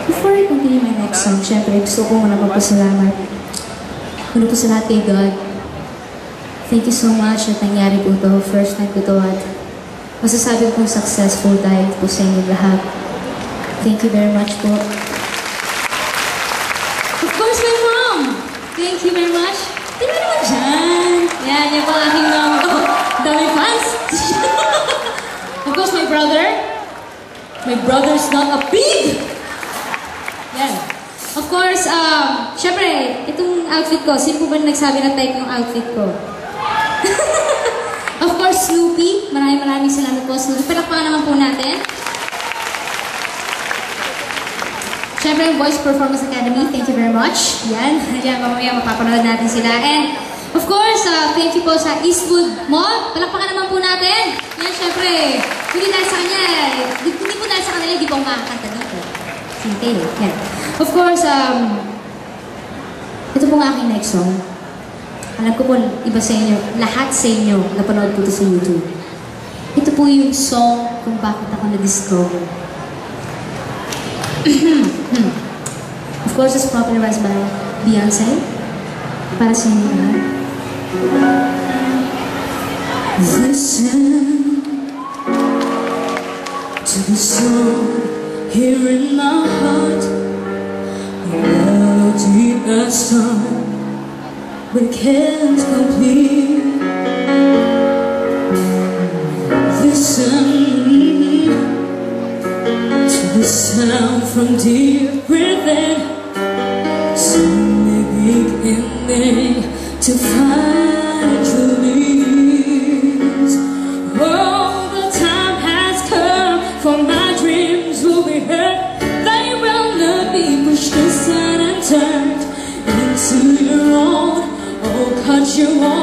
Before I continue my next song, syempre gusto ko muna magpasalamat. Una po sa lahat kay God. Thank you so much at nangyari po ito. First time ko ito at masasabi kong successful dahil po sa inyo lahat. Thank you very much po. Of course, my mom! Thank you very much. Tingnan naman dyan. Yan, yan po aking mom ko. Dami fans. Of course, my brother. My brother's not a pig! Yan. Of course, syempre, itong outfit ko, sino po ba nagsabi na type yung outfit ko? Of course, Snoopy. Maraming salamat po, Snoopy. Palakpakan naman po natin. Syempre, yung Voice Performance Academy, thank you very much. Yan. Yan, mamaya mapapanood natin sila. And, of course, thank you po sa Eastwood Mall. Palakpakan naman po natin. Yan, syempre, hindi dahil sa kanya, hindi po dahil sa kanila, hindi po makakanta dito. Sige, yan. Of course, ito po ang aking next song. Alam ko po, iba sa inyo, lahat sa inyo, napanood po ito sa YouTube. Ito po yung song kung bakit ako na-discover. Of course, it's popularized by Beyonce. Para sa inyo lahat. Listen to the song here in my heart. A melody and song, but can't complete. Listen to the sound from deep within. Some big ending to find your dreams. Oh, the time has come for my dreams will be heard. They will not be pushed aside and turned into your own. Oh, cut your own.